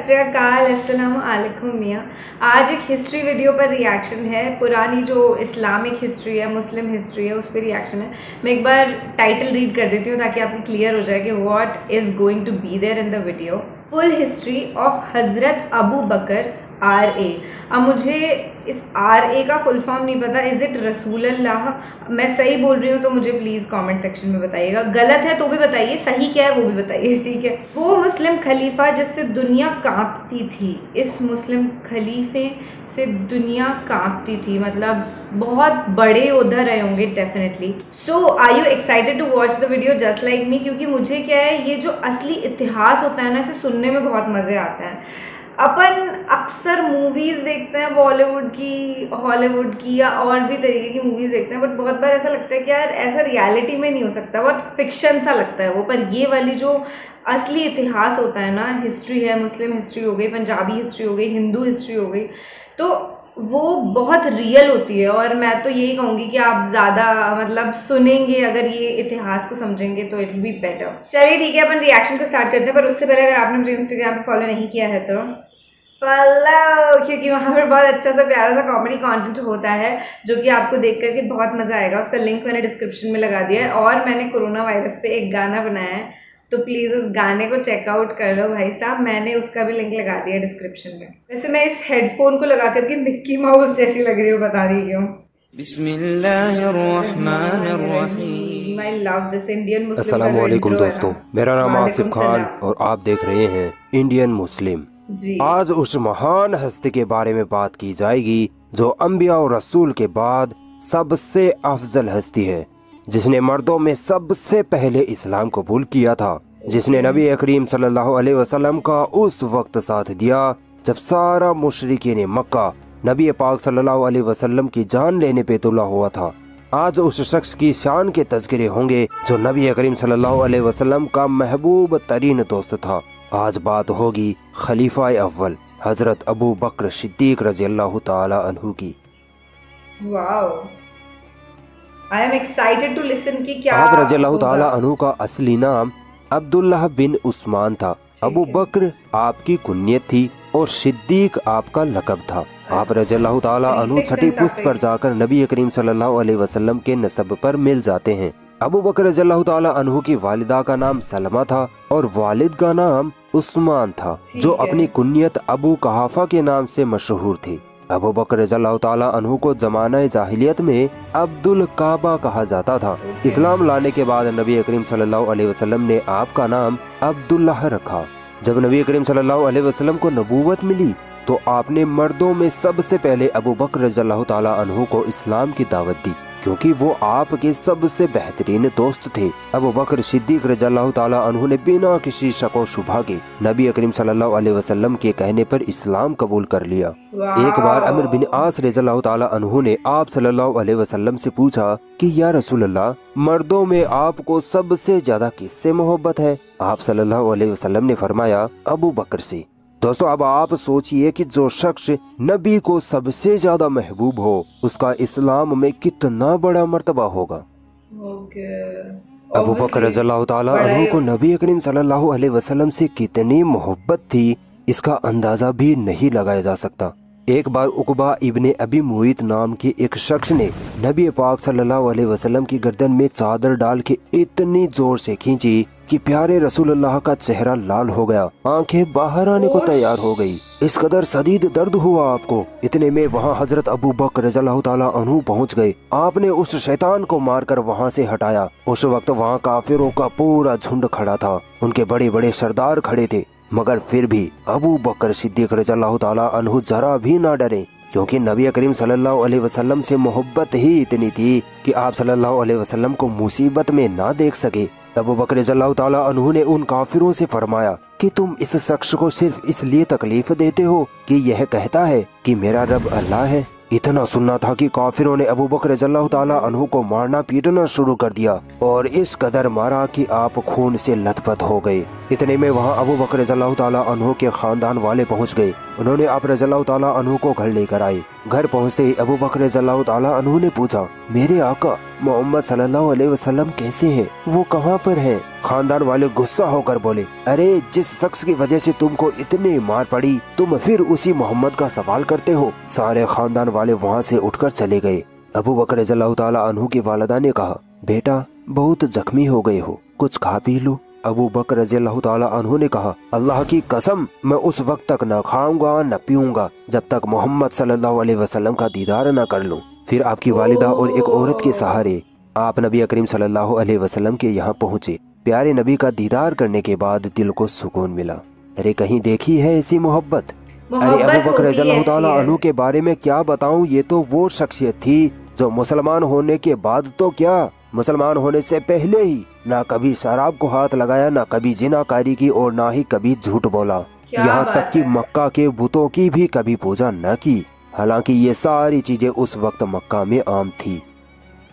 सत श्री अकाल, अस्सलाम वालेकुम मियाँ। आज एक हिस्ट्री वीडियो पर रिएक्शन है। पुरानी जो इस्लामिक हिस्ट्री है, मुस्लिम हिस्ट्री है, उस पर रिएक्शन है। मैं एक बार टाइटल रीड कर देती हूँ ताकि आपको क्लियर हो जाए कि what is going to be there in the video. Full history of हज़रत अबू बकर RA। अब मुझे इस RA का फुल फॉर्म नहीं पता। इज़ इट रसूल अल्लाह? मैं सही बोल रही हूँ तो मुझे प्लीज़ कमेंट सेक्शन में बताइएगा, गलत है तो भी बताइए, सही क्या है वो भी बताइए, ठीक है। वो मुस्लिम खलीफा जिससे दुनिया कांपती थी, इस मुस्लिम खलीफे से दुनिया कांपती थी, मतलब बहुत बड़े उधर रहे होंगे definitely. So are you excited to watch the video just like me? क्योंकि मुझे क्या है, ये जो असली इतिहास होता है ना, इसे सुनने में बहुत मज़े आते हैं। अपन अक्सर मूवीज़ देखते हैं, बॉलीवुड की, हॉलीवुड की या और भी तरीके की मूवीज़ देखते हैं, बट बहुत बार ऐसा लगता है कि यार ऐसा रियलिटी में नहीं हो सकता, बहुत फिक्शन सा लगता है वो। पर ये वाली जो असली इतिहास होता है ना, हिस्ट्री है, मुस्लिम हिस्ट्री हो गई, पंजाबी हिस्ट्री हो गई, हिंदू हिस्ट्री हो गई, तो वो बहुत रियल होती है। और मैं तो यही कहूँगी कि आप ज़्यादा मतलब सुनेंगे, अगर ये इतिहास को समझेंगे तो इट विल बी बेटर। चलिए ठीक है, अपन रिएक्शन को स्टार्ट करते हैं। पर उससे पहले अगर आपने मुझे इंस्टाग्राम पे फॉलो नहीं किया है तो फॉलो, क्योंकि वहाँ पर बहुत अच्छा सा प्यारा सा कॉमेडी कंटेंट होता है जो कि आपको देख करके बहुत मज़ा आएगा। उसका लिंक मैंने डिस्क्रिप्शन में लगा दिया है। और मैंने कोरोना वायरस पे एक गाना बनाया है, तो प्लीज़ उस गाने को चेकआउट कर लो भाई साहब, मैंने उसका भी लिंक लगा दिया डिस्क्रिप्शन में। वैसे मैं इस हेडफोन को लगा करके मिक्की माउस जैसी लग रही हूँ, बता रही क्यों। बिस्मिल्लाहिर्रहमानिर्रहीम। I love this Indian Muslim. अस्सलाम वालेकुम दोस्तों, मेरा नाम आसिफ खान और आप देख रहे हैं इंडियन मुस्लिम। आज उस महान हस्ती के बारे में बात की जाएगी जो अंबिया और रसूल के बाद सबसे अफजल हस्ती है, जिसने मर्दों में सबसे पहले इस्लाम कबूल किया था, जिसने नबी करीम सल्लल्लाहु अलैहि वसल्लम का उस वक्त साथ दिया जब सारा मुशरिकीन मक्का नबी पाक सल्लल्लाहु अलैहि वसल्लम की जान लेने पे तुला हुआ था। आज उस शख्स की शान के तज़किरे होंगे जो नबी करीम सल्लल्लाहु अलैहि वसल्लम का महबूब तरीन दोस्त था। आज बात होगी खलीफा अव्वल हजरत अबू बकर सिद्दीक रज़ी अल्लाह ताला अन्हु की। Wow, I am excited to listen कि क्या आप रज़ी अल्लाह ताला अन्हु का असली नाम अब्दुल्लाह बिन उस्मान था। अबू बकर आपकी कुन्यत थी और सिद्दीक आपका लक़ब था। आप रज़ी अल्लाह ताला अन्हु छठी पुश्त पर जाकर नबी करीम सल्लल्लाहु अलैहि वसल्लम के नसब पर मिल जाते हैं। अबू बकर रज़ी अल्लाह ताला अन्हु की वालिदा का नाम सलमा था और वालिद का नाम उस्मान था, जो अपनी कुन्यत अबू कहाफा के नाम से मशहूर थे। अबू बकर रज़ी अल्लाह ताला अन्हु को ज़माना जाहिलियत में अब्दुल काबा कहा जाता था। इस्लाम लाने के बाद नबी करीम सल्लल्लाहु अलैहि वसल्लम ने आपका नाम अब्दुल्लाह रखा। जब नबी करीम सल्लल्लाहु अलैहि वसल्लम को नबूवत मिली तो आपने मर्दों में सबसे पहले अबू बकर रज़ी अल्लाह ताला अन्हु को इस्लाम की दावत दी, क्योंकि वो आपके सबसे बेहतरीन दोस्त थे। अबू बकर सिद्दीक रज़ी अल्लाह ताला अन्हु ने बिना किसी शक व शुबा के नबी करीम सल्लल्लाहु अलैहि वसल्लम के कहने पर इस्लाम कबूल कर लिया। एक बार अमर बिन आस रज़ी अल्लाह ताला अन्हु ने आप सल्लल्लाहु अलैहि वसल्लम से पूछा कि या रसूल अल्लाह, मर्दों में आपको सबसे ज्यादा किससे मोहब्बत है? आप सल्लल्लाहु अलैहि वसल्लम ने फरमाया अबू बकर से। दोस्तों, अब आप सोचिए कि जो शख्स नबी को सबसे ज्यादा महबूब हो, उसका इस्लाम में कितना बड़ा मर्तबा होगा। अबू बकर रज़ियल्लाहु ताला अन्हु को नबी करीम सल्लल्लाहु अलैहि वसल्लम से कितनी मोहब्बत थी, इसका अंदाजा भी नहीं लगाया जा सकता। एक बार उकबा इब्ने अबी मुईत नाम के एक शख्स ने नबी पाक सल्लल्लाहु अलैहि वसल्लम की गर्दन में चादर डाल के इतनी जोर से खींची कि प्यारे रसूलुल्लाह का चेहरा लाल हो गया, आंखें बाहर आने को तैयार हो गई। इस कदर शदीद दर्द हुआ आपको। इतने में वहाँ हजरत अबू बकर रज़ियल्लाहु ताला अन्हु पहुँच गए। आपने उस शैतान को मारकर वहाँ से हटाया। उस वक्त वहाँ काफिरों का पूरा झुंड खड़ा था, उनके बड़े बड़े सरदार खड़े थे, मगर फिर भी अबू बकर सिद्दीक रज़ियल्लाहु ताला अन्हु जरा भी ना डरे, क्योंकि नबी करीम सल्लल्लाहु अलैहि वसल्लम से मोहब्बत ही इतनी थी कि आप सल्लल्लाहु अलैहि वसल्लम को मुसीबत में ना देख सके। अबू बकर रज़ियल्लाहु ताला अन्हु ने उन काफिरों से फरमाया कि तुम इस शख्स को सिर्फ इसलिए तकलीफ देते हो कि यह कहता है कि मेरा रब अल्लाह है। इतना सुनना था कि काफिरों ने अबू बकर रज़ियल्लाहु ताला अन्हु को मारना पीटना शुरू कर दिया और इस कदर मारा कि आप खून से लथपथ हो गए। इतने में वहाँ अबू बकर रज़ियल्लाहु ताला अन्हु के खानदान वाले पहुँच गए। उन्होंने आप रज़ियल्लाहु ताला अन्हु को घर लेकर आए। घर पहुँचते ही अबू बकर रज़ियल्लाहु ताला अन्हु ने पूछा, मेरे आका मोहम्मद सल्लल्लाहु अलैहि वसल्लम कैसे हैं? वो कहाँ पर हैं? खानदान वाले गुस्सा होकर बोले, अरे जिस शख्स की वजह से तुमको इतनी मार पड़ी तुम फिर उसी मोहम्मद का सवाल करते हो। सारे खानदान वाले वहाँ से उठकर चले गए। अबू बकर रज़ियल्लाहु ताला अन्हु की वालिदा ने कहा, बेटा बहुत जख्मी हो गए हो, कुछ खा पी लो। अबू बकर रज़ियल्लाहु ताला अन्हु ने कहा, अल्लाह की कसम मैं उस वक्त तक न खाऊंगा न पीऊंगा जब तक मोहम्मद सल्लल्लाहु अलैहि वसल्लम का दीदार न कर लूं। फिर आपकी वालिदा और एक औरत के सहारे आप नबी करीम सल्लल्लाहु अलैहि वसल्लम के यहाँ पहुँचे। प्यारे नबी का दीदार करने के बाद दिल को सुकून मिला। अरे कहीं देखी है ऐसी मोहब्बत? अरे अबू बकर रज़ियल्लाहु ताला अन्हु के बारे में क्या बताऊं, ये तो वो शख्सियत थी जो मुसलमान होने के बाद तो क्या, मुसलमान होने से पहले ही ना कभी शराब को हाथ लगाया, ना कभी जिनाकारी की और ना ही कभी झूठ बोला। यहाँ तक कि मक्का के बुतों की भी कभी पूजा न की। हालांकि ये सारी चीजें उस वक्त मक्का में आम थी।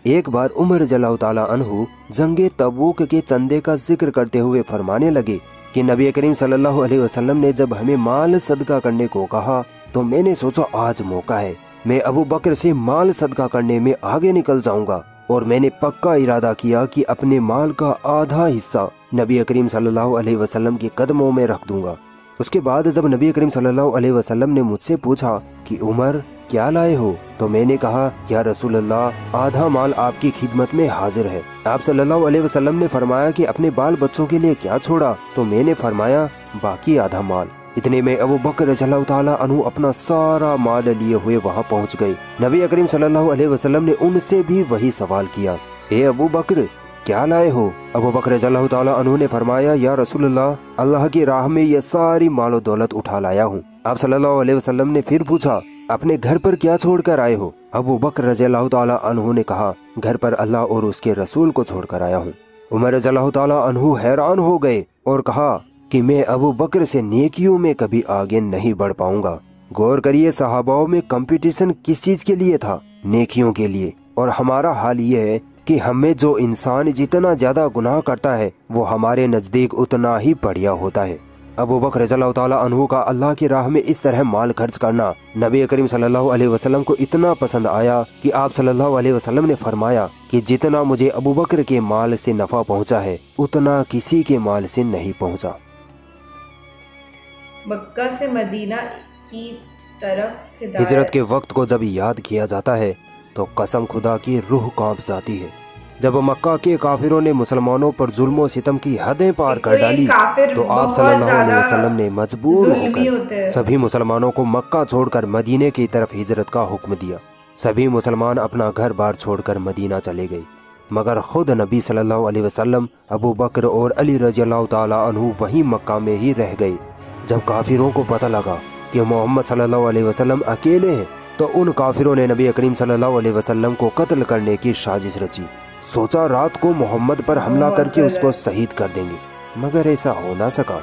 एक बार उमर रज़ियल्लाहु ताला अन्हु जंगे तबूक के चंदे का जिक्र करते हुए फरमाने लगे कि नबी करीम सल्लल्लाहु अलैहि वसल्लम ने जब हमें माल सदका करने को कहा तो मैंने सोचा आज मौका है, मैं अबू बकर से माल सदका करने में आगे निकल जाऊंगा। और मैंने पक्का इरादा किया कि अपने माल का आधा हिस्सा नबी करीम सल्लल्लाहु अलैहि वसल्लम के कदमों में रख दूंगा। उसके बाद जब नबी करीम सल्लल्लाहु अलैहि वसल्लम ने मुझसे पूछा कि उमर क्या लाए हो, तो मैंने कहा, या रसूल अल्लाह आधा माल आपकी खिदमत में हाजिर है। आप सल्लल्लाहु अलैहि वसल्लम ने फरमाया कि अपने बाल बच्चों के लिए क्या छोड़ा, तो मैंने फरमाया बाकी आधा माल। इतने में अबू बकर रज़ियल्लाहु ताला अन्हु अपना सारा माल लिए हुए वहाँ पहुँच गए। नबी करीम सल्लल्लाहु अलैहि वसल्लम ने उनसे भी वही सवाल किया, ए अबू बकर क्या लाए हो? अबू बकर रज़ियल्लाहु ताला अन्हु ने फरमाया, या रसूल अल्लाह अल्लाह की राह में ये सारी मालो दौलत उठा लाया हूँ। आप सल्लल्लाहु अलैहि वसल्लम ने फिर पूछा, अपने घर पर क्या छोड़ कर आए हो? अबू बकर रज़ियल्लाहु ताला अन्हु ने कहा, घर पर अल्लाह और उसके रसूल को छोड़ कर आया हूँ। उमर रज़ियल्लाहु ताला अन्हु हैरान हो गए और कहा कि मैं अबू बकर से नेकियों में कभी आगे नहीं बढ़ पाऊंगा। गौर करिए सहाबाओं में कंपटीशन किस चीज के लिए था? नेकियों के लिए। और हमारा हाल ये है कि हमें जो इंसान जितना ज्यादा गुनाह करता है वो हमारे नजदीक उतना ही बढ़िया होता है। अबू बकर रज़ियल्लाहु ताला अन्हु का अल्लाह की राह में इस तरह माल खर्च करना नबी करीम सल्लल्लाहु अलैहि वसल्लम को इतना पसंद आया कि आप सल्लल्लाहु अलैहि वसल्लम ने फरमाया कि जितना मुझे अबू बकर के माल से नफा पहुंचा है उतना किसी के माल से नहीं पहुंचा। मक्का से मदीना की तरफ हिजरत के वक्त को जब याद किया जाता है तो कसम खुदा की रूह कांप जाती है। जब मक्का के काफिरों ने मुसलमानों पर जुल्म और सितम की हदें पार कर डाली तो आप सल्लल्लाहु अलैहि वसल्लम ने मजबूर होकर सभी मुसलमानों को मक्का छोड़कर मदीने की तरफ हिजरत का हुक्म दिया। सभी मुसलमान अपना घर बार छोड़कर मदीना चले गए, मगर खुद नबी सल्लल्लाहु अलैहि वसल्लम, अबू बकर और अली रज़ियल्लाहु ताला अन्हु वहीं मक्का में ही रह गए। जब काफिरों को पता लगा कि मोहम्मद सल्लल्लाहु अलैहि वसल्लम अकेले हैं तो उन काफिरों ने नबी करीम सल्लल्लाहु अलैहि वसल्लम को कत्ल करने की साजिश रची। सोचा रात को मोहम्मद पर हमला करके उसको शहीद कर देंगे, मगर ऐसा हो ना सका।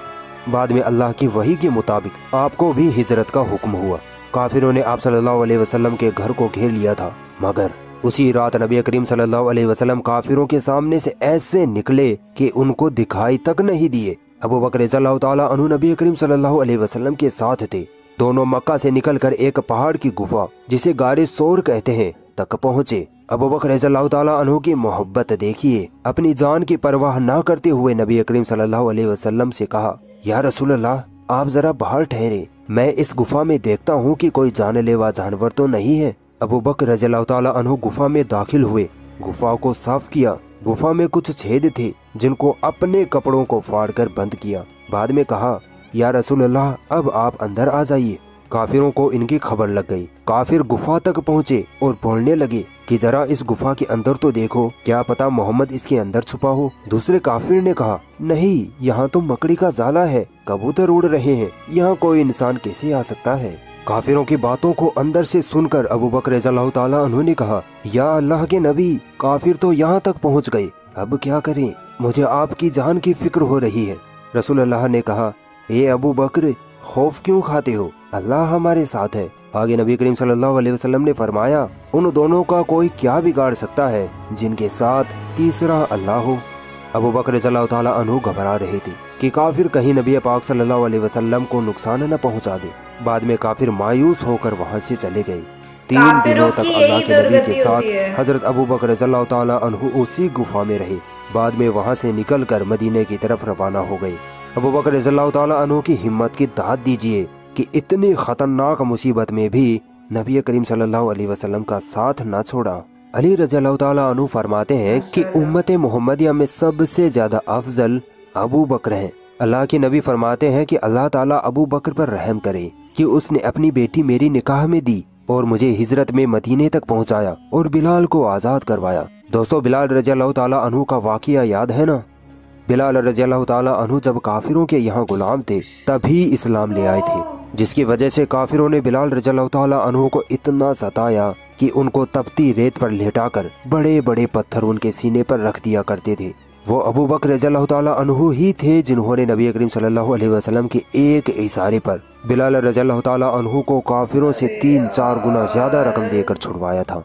बाद में अल्लाह की वही के मुताबिक आपको भी हिजरत का हुक्म हुआ। काफिरों ने आप सल्लल्लाहु अलैहि वसल्लम के घर को घेर लिया था, मगर उसी रात नबी करीम सल्लल्लाहु अलैहि वसल्लम काफिरों के सामने से ऐसे निकले कि उनको दिखाई तक नहीं दिए। अबू बकर रज़ियल्लाहु ताला अन्हु नबी करीम सल्लल्लाहु अलैहि वसल्लम के साथ थे। दोनों मक्का से निकलकर एक पहाड़ की गुफा जिसे गारे सोर कहते हैं तक पहुँचे। अबू बकर रज़ियल्लाहु ताला अन्हु की मोहब्बत देखिए। अपनी जान की परवाह ना करते हुए नबी करीम सल्लल्लाहु अलैहि वसल्लम से कहा, या रसूल अल्लाह आप जरा बाहर ठहरे, मैं इस गुफा में देखता हूँ कि कोई जानलेवा जानवर तो नहीं है। अबू बकर रज़ियल्लाहु ताला अन्हु गुफा में दाखिल हुए, गुफा को साफ किया। गुफा में कुछ छेद थे जिनको अपने कपड़ों को फाड़कर बंद किया। बाद में कहा, या रसूल अल्लाह अब आप अंदर आ जाइए। काफिरों को इनकी खबर लग गई। काफिर गुफा तक पहुँचे और बोलने लगे कि जरा इस गुफा के अंदर तो देखो, क्या पता मोहम्मद इसके अंदर छुपा हो। दूसरे काफिर ने कहा, नहीं, यहाँ तो मकड़ी का जाला है, कबूतर उड़ रहे हैं, यहाँ कोई इंसान कैसे आ सकता है। काफिरों की बातों को अंदर से सुनकर अबू बकर रज़ियल्लाहु ताला अन्हु ने कहा, या अल्लाह के नबी, काफिर तो यहाँ तक पहुँच गए, अब क्या करें, मुझे आपकी जान की फिक्र हो रही है। रसूल अल्लाह ने कहा, ए अबू बकर, खौफ क्यों खाते हो, अल्लाह हमारे साथ है। आगे नबी करीम सल्लल्लाहु अलैहि वसल्लम ने फरमाया, उन दोनों का कोई क्या बिगाड़ सकता है जिनके साथ तीसरा अल्लाह हो। अबू बकर रज़ियल्लाहु ताला अन्हु घबरा रहे थे। کہ کافر کہیں نبی پاک صلی اللہ علیہ وسلم کو نقصان نہ پہنچا دے۔ بعد میں کافر مایوس ہو کر وہاں سے چلے گئے۔ 3 دنوں تک اللہ کے نبی کے ساتھ حضرت ابو بکر رضی اللہ تعالیٰ عنہ اسی گفا میں رہے۔ بعد میں وہاں سے نکل کر مدینے کی طرف روانہ ہو گئے۔ ابو بکر رضی اللہ تعالیٰ عنہ کی ہمت کی داد دیجئے کہ اتنی خطرناک مصیبت میں بھی نبی کریم صلی اللہ علیہ وسلم کا ساتھ نہ چھوڑا۔ علی رضی اللہ تعالیٰ عنہ فرماتے ہیں کہ امت محمدیہ میں سب سے زیادہ افضل ابو بکر ہیں۔ اللہ کے نبی فرماتے ہیں کہ اللہ تعالیٰ ابو بکر پر رحم کرے کہ اس نے اپنی بیٹی میری نکاح میں دی اور مجھے ہجرت میں مدینے تک پہنچایا اور بلال کو آزاد کروایا۔ دوستو، بلال رضی اللہ تعالیٰ عنہ کا واقعہ یاد ہے نا؟ بلال رضی اللہ تعالیٰ عنہ جب کافروں کے یہاں غلام تھے تبھی اسلام لے آئے تھے، جس کی وجہ سے کافروں نے بلال رضی اللہ تعالیٰ عنہ کو اتنا ستایا کہ ان کو تپتی ریت پر لٹا کر بڑے بڑے پتھر ان کے سینے پر رکھ دیا کرتے تھے۔ وہ ابو بکر رضی اللہ تعالیٰ عنہ ہی تھے جنہوں نے نبی کریم صلی اللہ علیہ وسلم کے ایک اشارے پر بلال رضی اللہ تعالیٰ عنہ کو کافروں سے 3-4 گنا زیادہ رقم دے کر چھڑوایا تھا۔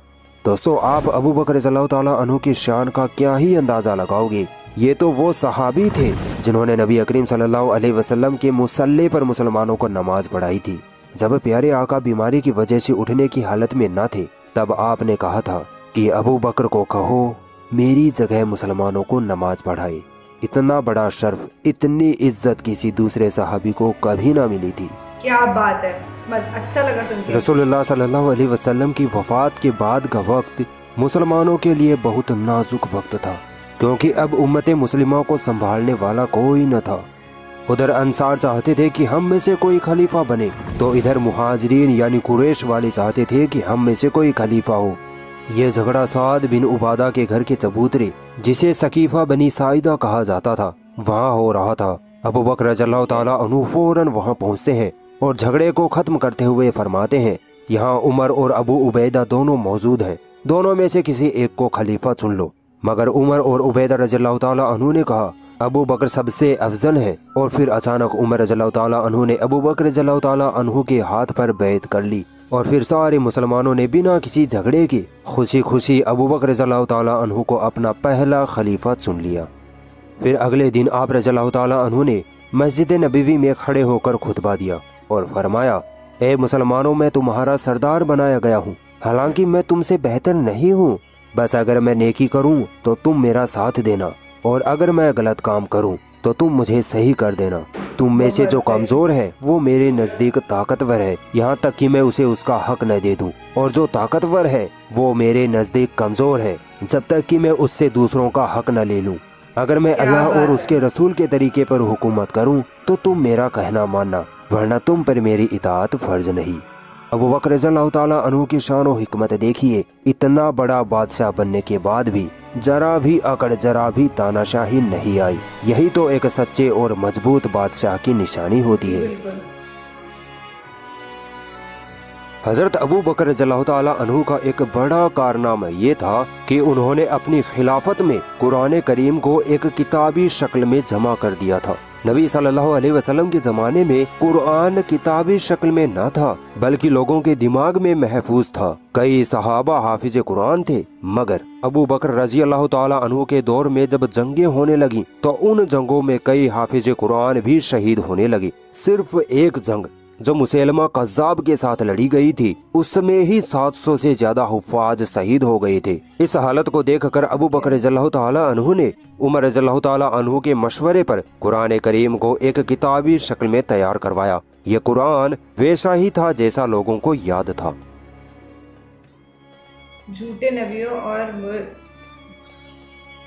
دوستو، آپ ابو بکر رضی اللہ تعالیٰ عنہ کی شان کا کیا ہی اندازہ لگاؤ گے۔ یہ تو وہ صحابی تھے جنہوں نے نبی کریم صلی اللہ علیہ وسلم کے مصلی پر مسلمانوں کو نماز پڑھائی تھی۔ جب پیارے آقا بیماری کی وجہ سے اٹھنے کی حالت میں نہ تھے تب آپ نے کہا تھا کہ ابو بکر کو کہو میری جگہ مسلمانوں کو نماز پڑھائے۔ اتنا بڑا شرف، اتنی عزت کسی دوسرے صحابی کو کبھی نہ ملی تھی۔ کیا بات ہے، اچھا لگا سن کے۔ رسول اللہ صلی اللہ علیہ وسلم کی وفات کے بعد کا وقت مسلمانوں کے لیے بہت نازک وقت تھا، کیونکہ اب امت مسلمہ کو سنبھالنے والا کوئی نہ تھا۔ ادھر انصار چاہتے تھے کہ ہم میں سے کوئی خلیفہ بنے، تو ادھر مہاجرین یعنی قریش والے چاہتے تھے کہ ہم میں سے کوئی خلیفہ ہو۔ یہ جھگڑا سعد بن عبادہ کے گھر کے چبوترے، جسے سقیفہ بنی ساعدہ کہا جاتا تھا، وہاں ہو رہا تھا۔ ابو بکر رضی اللہ تعالیٰ عنہ فوراً وہاں پہنچتے ہیں اور جھگڑے کو ختم کرتے ہوئے فرماتے ہیں، یہاں عمر اور ابو عبیدہ دونوں موجود ہیں، دونوں میں سے کسی ایک کو خلیفہ چن لو۔ مگر عمر اور عبیدہ رضی اللہ تعالیٰ عنہ نے کہا ابو بکر سب سے افضل ہے، اور پھر اچانک عمر رضی اللہ تعالیٰ عنہ نے ابو بکر رضی اللہ تعالیٰ عنہ کے ہاتھ پر بیعت کر لی، اور پھر سارے مسلمانوں نے بنا کسی جھگڑے کے خوشی خوشی ابو بکر رضی اللہ تعالیٰ عنہ کو اپنا پہلا خلیفہ چن لیا۔ پھر اگلے دن آپ رضی اللہ تعالیٰ عنہ نے مسجد نبوی میں کھڑے ہو کر خطبہ دیا اور فرمایا، اے مسلمانوں، میں تمہارا سردار بنایا گیا ہوں، حالانکہ میں تم سے بہتر نہیں ہوں، بس اگر میں نیکی کروں تو تم میرا ساتھ دینا، اور اگر میں غلط کام کروں تو تم مجھے صحیح کر دینا۔ تم میں سے جو کمزور ہے وہ میرے نزدیک طاقتور ہے، یہاں تک کہ میں اسے اس کا حق نہ دے دوں، اور جو طاقتور ہے وہ میرے نزدیک کمزور ہے جب تک کہ میں اس سے دوسروں کا حق نہ لے لوں۔ اگر میں اللہ اور اس کے رسول کے طریقے پر حکومت کروں تو تم میرا کہنا ماننا، ورنہ تم پر میری اطاعت فرض نہیں۔ ابو بکر رضی اللہ تعالیٰ عنہ کی شان و حکمت دیکھیے، اتنا بڑا بادشاہ بننے کے بعد بھی ذرا بھی اکڑ، ذرا بھی تاناشاہی نہیں آئی۔ یہی تو ایک سچے اور مضبوط بادشاہ کی نشانی ہوتی ہے۔ حضرت ابو بکر رضی اللہ تعالیٰ عنہ کا ایک بڑا کارنامہ یہ تھا کہ انہوں نے اپنی خلافت میں قرآن کریم کو ایک کتابی شکل میں جمع کر دیا تھا۔ نبی صلی اللہ علیہ وسلم کے زمانے میں قرآن کتابی شکل میں نہ تھا، بلکہ لوگوں کے دماغ میں محفوظ تھا۔ کئی صحابہ حافظ قرآن تھے، مگر ابو بکر رضی اللہ تعالیٰ عنہ کے دور میں جب جنگیں ہونے لگیں تو ان جنگوں میں کئی حافظ قرآن بھی شہید ہونے لگے۔ صرف ایک جنگ جو مسیلمہ قذاب کے ساتھ لڑی گئی تھی، اس میں ہی 700 سے زیادہ حفاظ شہید ہو گئے تھے۔ اس حالت کو دیکھ کر ابو بکر رضی اللہ تعالیٰ عنہ نے عمر رضی اللہ تعالیٰ عنہ کے مشورے پر قرآن کریم کو ایک کتابی شکل میں تیار کروایا۔ یہ قرآن ویسا ہی تھا جیسا لوگوں کو یاد تھا۔ جھوٹے نبیوں اور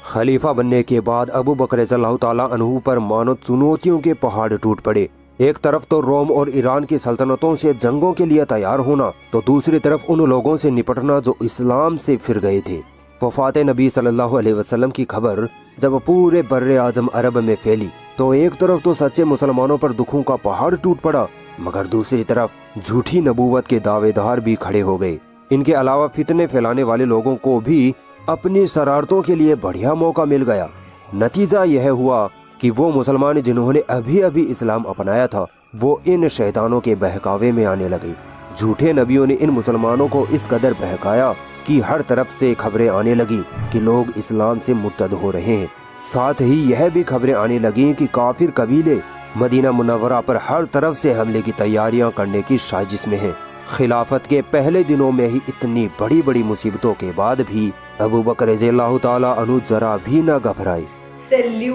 خلیفہ بننے کے بعد ابو بکر رضی اللہ تعالیٰ عنہ پر مانو چنوتیوں کے پہاڑ ٹوٹ پڑے۔ ایک طرف تو روم اور ایران کی سلطنتوں سے جنگوں کے لیے تیار ہونا، تو دوسری طرف ان لوگوں سے نپٹنا جو اسلام سے پھر گئے تھے۔ وفات نبی صلی اللہ علیہ وسلم کی خبر جب پورے بر اعظم عرب میں پھیلی تو ایک طرف تو سچے مسلمانوں پر دکھوں کا پہاڑ ٹوٹ پڑا، مگر دوسری طرف جھوٹی نبوت کے دعوے دار بھی کھڑے ہو گئے۔ ان کے علاوہ فتنے پھیلانے والے لوگوں کو بھی اپنی شرارتوں کے لیے بڑھیا موقع مل گیا۔ نتیجہ یہ ہوا کہ وہ مسلمان جنہوں نے ابھی ابھی اسلام اپنایا تھا وہ ان شیطانوں کے بہکاوے میں آنے لگے۔ جھوٹے نبیوں نے ان مسلمانوں کو اس قدر بہکایا کہ ہر طرف سے خبریں آنے لگی کہ لوگ اسلام سے مرتد ہو رہے ہیں۔ साथ ही यह भी खबरें आने लगी कि काफिर कबीले मदीना मुनव्वरा पर हर तरफ से हमले की तैयारियां करने की साजिश में हैं। खिलाफत के पहले दिनों में ही इतनी बड़ी बड़ी मुसीबतों के बाद भी अबू बकर रज़ियल्लाहु ताला अन्हु जरा भी न घबराए।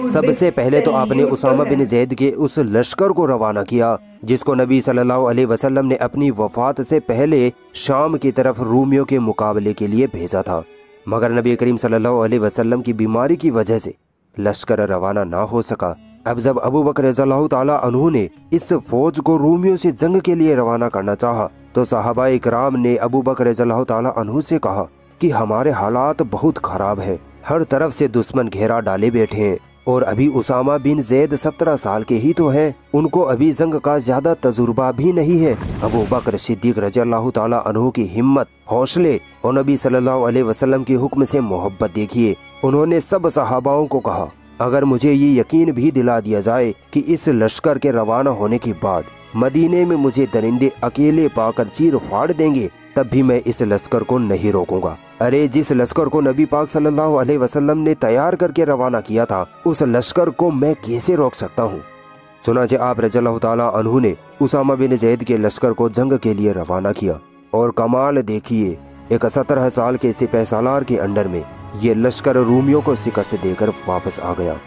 सबसे पहले तो आपने उसामा बिन ज़ैद के उस लश्कर को रवाना किया जिसको नबी सल्लल्लाहु अलैहि वसल्लम ने अपनी वफात से पहले शाम की तरफ रूमियों के मुकाबले के लिए भेजा था, मगर नबी करीम सल्लल्लाहु अलैहि वसल्लम की बीमारी की वजह से लश्कर रवाना ना हो सका। अब जब अबू बकर रज़ियल्लाहु ताला अन्हु ने इस फौज को रूमियों से जंग के लिए रवाना करना चाहा तो सहाबा इकराम ने अबू बकर रज़ियल्लाहु ताला अन्हु से कहा कि हमारे हालात बहुत खराब हैं, हर तरफ से दुश्मन घेरा डाले बैठे हैं और अभी उसामा बिन ज़ैद 17 साल के ही तो हैं, उनको अभी जंग का ज्यादा तजुर्बा भी नहीं है। अबू बकर सिद्दीक रज़ियल्लाहु ताला अन्हु की हिम्मत, हौसले और नबी सल्लल्लाहु अलैहि वसल्लम के हुक्म से मोहब्बत देखिए। उन्होंने सब सहाबाओं को कहा, अगर मुझे ये यकीन भी दिला दिया जाए कि इस लश्कर के रवाना होने के बाद मदीने में मुझे दरिंदे अकेले पाकर चीर फाड़ देंगे, तब भी मैं इस लश्कर को नहीं रोकूंगा। अरे जिस लश्कर को नबी पाक सल्लल्लाहु अलैहि वसल्लम ने तैयार करके रवाना किया था, उस लश्कर को मैं कैसे रोक सकता हूँ। चुनांचे आप रज़ियल्लाहु ताला अन्हु ने उसामा बिन ज़ैद के लश्कर को जंग के लिए रवाना किया और कमाल देखिए, एक 17 साल के सिपह सालार के अंडर में ये लश्कर रूमियों को शिकस्त देकर वापस आ गया।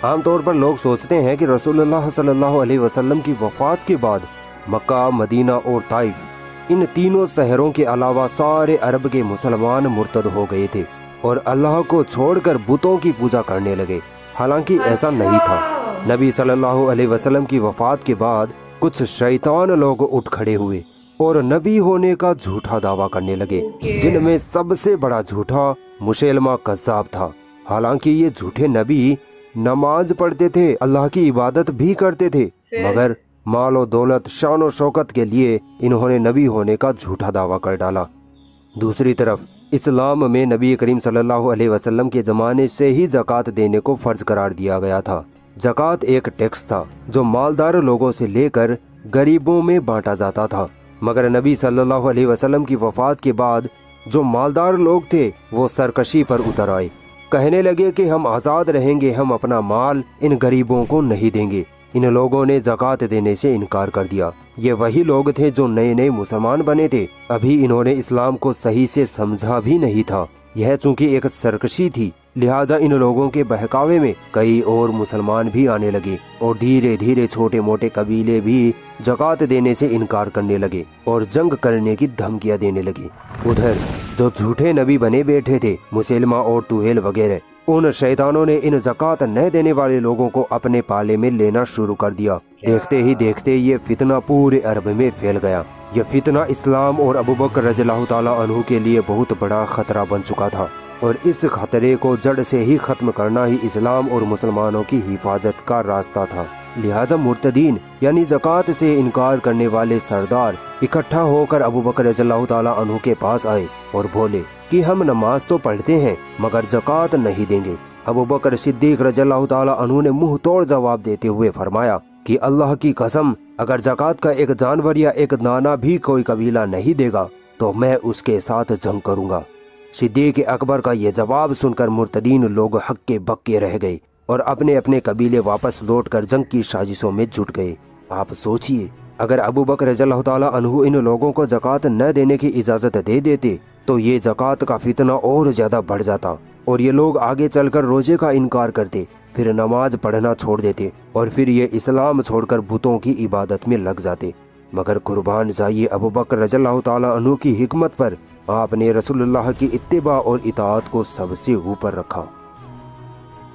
आमतौर पर लोग सोचते हैं कि रसूलुल्लाह सल्लल्लाहु अलैहि वसल्लम की वफात के बाद मक्का, मदीना और ताइफ, इन तीनों शहरों के अलावा सारे अरब के मुसलमान मुर्तद हो गए थे और अल्लाह को छोड़कर बुतों की पूजा करने लगे। हालांकि ऐसा नहीं था। नबी सल्लल्लाहु अलैहि वसल्लम की वफात के बाद कुछ शैतान लोग उठ खड़े हुए और नबी होने का झूठा दावा करने लगे, जिनमें सबसे बड़ा झूठा मुसैलमा कज़्ज़ाब था। हालांकि ये झूठे नबी नमाज पढ़ते थे, अल्लाह की इबादत भी करते थे, मगर माल और दौलत, शान और शौकत के लिए इन्होंने नबी होने का झूठा दावा कर डाला। दूसरी तरफ इस्लाम में नबी करीम सल्लल्लाहु अलैहि वसल्लम के ज़माने से ही ज़कात देने को फ़र्ज करार दिया गया था। ज़कात एक टैक्स था जो मालदार लोगों से लेकर गरीबों में बांटा जाता था, मगर नबी सल्लल्लाहु अलैहि वसल्लम की वफ़ात के बाद जो मालदार लोग थे वो सरकशी पर उतर आए, कहने लगे कि हम आज़ाद रहेंगे, हम अपना माल इन गरीबों को नहीं देंगे। इन लोगों ने ज़कात देने से इनकार कर दिया। ये वही लोग थे जो नए नए मुसलमान बने थे, अभी इन्होंने इस्लाम को सही से समझा भी नहीं था। यह चूंकि एक सरकशी थी, लिहाजा इन लोगों के बहकावे में कई और मुसलमान भी आने लगे और धीरे धीरे छोटे मोटे कबीले भी ज़कात देने से इनकार करने लगे और जंग करने की धमकियां देने लगे। उधर जो झूठे नबी बने बैठे थे, मुसैलमा और तुहेल वगैरह, उन शैतानों ने इन ज़कात न देने वाले लोगों को अपने पाले में लेना शुरू कर दिया। देखते ही देखते ये फितना पूरे अरब में फैल गया। यह फितना इस्लाम और अबू बकर रज़ियल्लाहु ताला अन्हु के लिए बहुत बड़ा खतरा बन चुका था और इस खतरे को जड़ से ही खत्म करना ही इस्लाम और मुसलमानों की हिफाजत का रास्ता था। लिहाजा मुर्तदीन यानी ज़कात से इनकार करने वाले सरदार इकट्ठा होकर अबू बकर रज़ियल्लाहु ताला अन्हु के पास आए और बोले कि हम नमाज तो पढ़ते हैं मगर ज़कात नहीं देंगे। अबू बकर सिद्दीक रज़ियल्लाहु ताला अन्हु ने मुंह तोड़ जवाब देते हुए फरमाया कि अल्लाह की कसम, अगर ज़कात का एक जानवर या एक दाना भी कोई कबीला नहीं देगा तो मैं उसके साथ जंग करूंगा। सिद्दीक अकबर का ये जवाब सुनकर मुर्तदीन लोग हक्के बक्के रह गए और अपने अपने कबीले वापस लौटकर जंग की साजिशों में जुट गए। आप सोचिए, अगर अबू बकर रज़ियल्लाहु ताला अन्हु इन लोगों को ज़कात न देने की इजाज़त दे देते तो ये ज़कात का फितना और ज़्यादा बढ़ जाता और ये लोग आगे चलकर रोजे का इनकार करते, फिर नमाज पढ़ना छोड़ देते और फिर ये इस्लाम छोड़कर बुतों की इबादत में लग जाते। मगर कुर्बान जाइए अबू बकर रज़ियल्लाहु ताला अन्हु की हिकमत पर, आपने रसूलुल्लाह की इत्तिबा और इताअत को सबसे ऊपर रखा।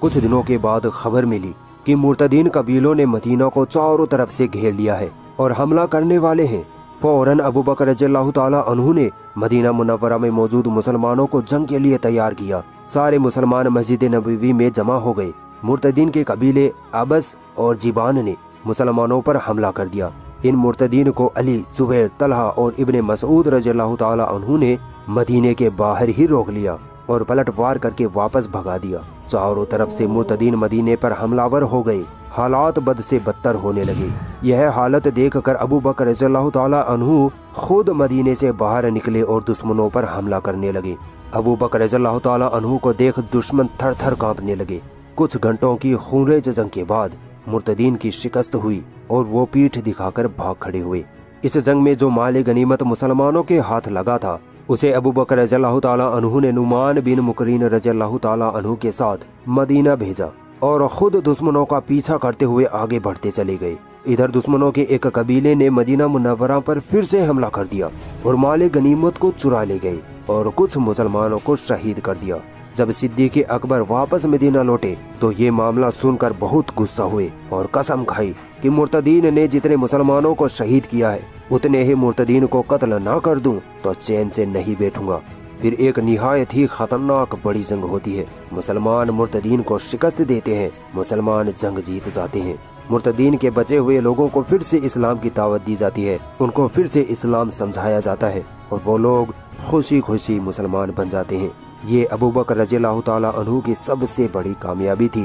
कुछ दिनों के बाद खबर मिली कि मुर्तदीन कबीलों ने मदीना को चारों तरफ से घेर लिया है और हमला करने वाले हैं। फौरन अबू बकर रज़ियल्लाहु ताला अन्हु ने मदीना मुनव्वरा में मौजूद मुसलमानों को जंग के लिए तैयार किया। सारे मुसलमान मस्जिद नबवी में जमा हो गए। मुर्तदीन के कबीले अबस और जिबान ने मुसलमानों पर हमला कर दिया। इन मुर्तदीन को अली, जुबैर, तलहा और इब्ने मसऊद रज़ियल्लाहु ताला अन्हु ने मदीने के बाहर ही रोक लिया और पलटवार करके वापस भगा दिया। चारों तरफ से मुर्तदीन मदीने पर हमलावर हो गए। हालात बद से बदतर होने लगे। यह हालत देखकर अबू बकर रज़ियल्लाहु ताला अन्हु खुद मदीने से बाहर निकले और दुश्मनों पर हमला करने लगे। अबू बकर रज़ियल्लाहु ताला अन्हु को देख दुश्मन थर थर कांपने लगे। कुछ घंटों की खूनरेज जंग के बाद मुर्तदीन की शिकस्त हुई और वो पीठ दिखाकर भाग खड़े हुए। इस जंग में जो माल गनीमत मुसलमानों के हाथ लगा था उसे अबू बकर रज़ियल्लाहु ताला अन्हु ने नुमान बिन मुकरीन रज़ियल्लाहु ताला अन्हु के साथ मदीना भेजा और खुद दुश्मनों का पीछा करते हुए आगे बढ़ते चले गए। इधर दुश्मनों के एक कबीले ने मदीना मुनव्वरा पर फिर से हमला कर दिया और माल गनीमत को चुरा ले गए और कुछ मुसलमानों को शहीद कर दिया। जब सिद्दीक़ अकबर वापस मदीना लौटे तो ये मामला सुनकर बहुत गुस्सा हुए और कसम खाई कि मुर्तदीन ने जितने मुसलमानों को शहीद किया है उतने ही मुर्तदीन को कत्ल ना कर दूं तो चैन से नहीं बैठूंगा। फिर एक निहायत ही खतरनाक बड़ी जंग होती है। मुसलमान मुर्तदीन को शिकस्त देते हैं, मुसलमान जंग जीत जाते हैं। मुर्तदीन के बचे हुए लोगों को फिर से इस्लाम की दावत दी जाती है, उनको फिर से इस्लाम समझाया जाता है और वो लोग खुशी खुशी मुसलमान बन जाते हैं। ये अबू बकर रज़ियल्लाहु ताला अन्हु की सबसे बड़ी कामयाबी थी।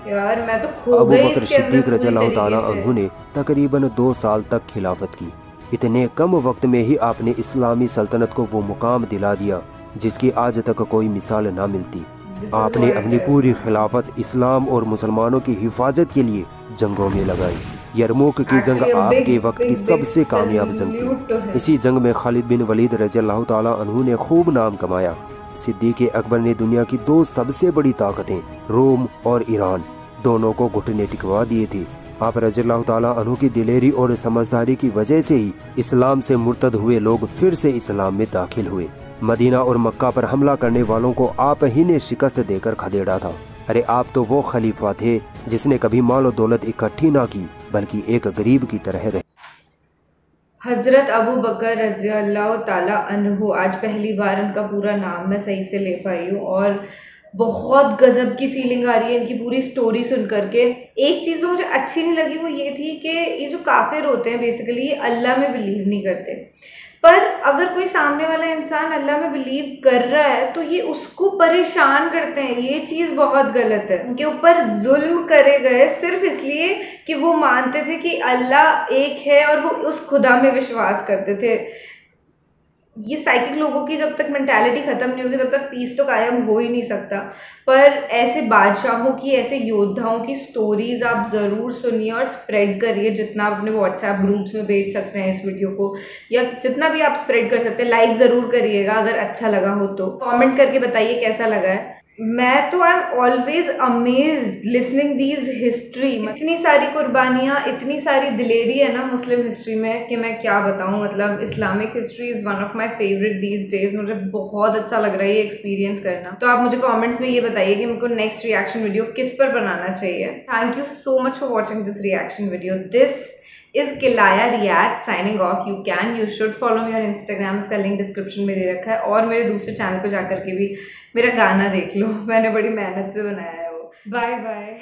यार मैं तो खो अबू गई बकर इसके अंदर सिद्दीक पूरी रज़ियल्लाहु ताला तरीके से। अन्हु ने तकरीबन 2 साल तक खिलाफत की। इतने कम वक्त में ही आपने इस्लामी सल्तनत को वो मुकाम दिला दिया जिसकी आज तक कोई मिसाल ना मिलती। आपने अपनी पूरी खिलाफत इस्लाम और मुसलमानों की हिफाजत के लिए जंगों में लगाई। यरमुक की जंग Actually, a आपके big, वक्त की big, सबसे big कामयाब जंग salute to थी। him. इसी जंग में खालिद बिन वलीद रज़ियल्लाहु ताला अन्हु ने खूब नाम कमाया। सिद्दीक़ अकबर ने दुनिया की 2 सबसे बड़ी ताकतें रोम और ईरान दोनों को घुटने टिकवा दिए थे। आप रज़ियल्लाहु ताला अन्हु की दिलेरी और समझदारी की वजह से ही इस्लाम से मुर्तद हुए लोग फिर से इस्लाम में दाखिल हुए। मदीना और मक्का पर हमला करने वालों को आप ही ने शिकस्त देकर खदेड़ा था। अरे आप तो वो खलीफा थे जिसने कभी माल और दौलत इकट्ठी ना की बल्कि एक गरीब की तरह रहे। हजरत अबू बकर रज़ियल्लाहु ताला अन्हु, आज पहली बार इनका पूरा नाम मैं सही से ले पाई हूँ और बहुत गजब की फीलिंग आ रही है इनकी पूरी स्टोरी सुन करके। एक चीज़ जो मुझे अच्छी नहीं लगी वो ये थी कि ये जो काफिर होते हैं बेसिकली ये अल्लाह में बिलीव नहीं करते, पर अगर कोई सामने वाला इंसान अल्लाह में बिलीव कर रहा है तो ये उसको परेशान करते हैं। ये चीज़ बहुत गलत है। उनके ऊपर जुल्म करे गए सिर्फ इसलिए कि वो मानते थे कि अल्लाह एक है और वो उस खुदा में विश्वास करते थे। ये साइकिक लोगों की जब तक मेंटालिटी ख़त्म नहीं होगी तब तक पीस तो कायम हो ही नहीं सकता। पर ऐसे बादशाहों की, ऐसे योद्धाओं की स्टोरीज आप ज़रूर सुनिए और स्प्रेड करिए जितना आप अपने व्हाट्सएप ग्रुप्स में भेज सकते हैं इस वीडियो को, या जितना भी आप स्प्रेड कर सकते हैं। लाइक ज़रूर करिएगा अगर अच्छा लगा हो तो, कमेंट करके बताइए कैसा लगा है। मैं तो I am always amazed listening these history. इतनी सारी कुर्बानियाँ, इतनी सारी दिलेरी है ना मुस्लिम हिस्ट्री में कि मैं क्या बताऊँ। मतलब Islamic history is one of my favourite these days. मुझे बहुत अच्छा लग रहा है ये एक्सपीरियंस करना। तो आप मुझे कमेंट्स में ये बताइए कि मुझको नेक्स्ट रिएक्शन वीडियो किस पर बनाना चाहिए। Thank you so much for watching this reaction video. This is Kilaya React signing off. You should follow me on Instagram, इसका लिंक डिस्क्रिप्शन में दे रखा है, और मेरे दूसरे चैनल पर जाकर के भी मेरा गाना देख लो, मैंने बड़ी मेहनत से बनाया है वो। Bye bye.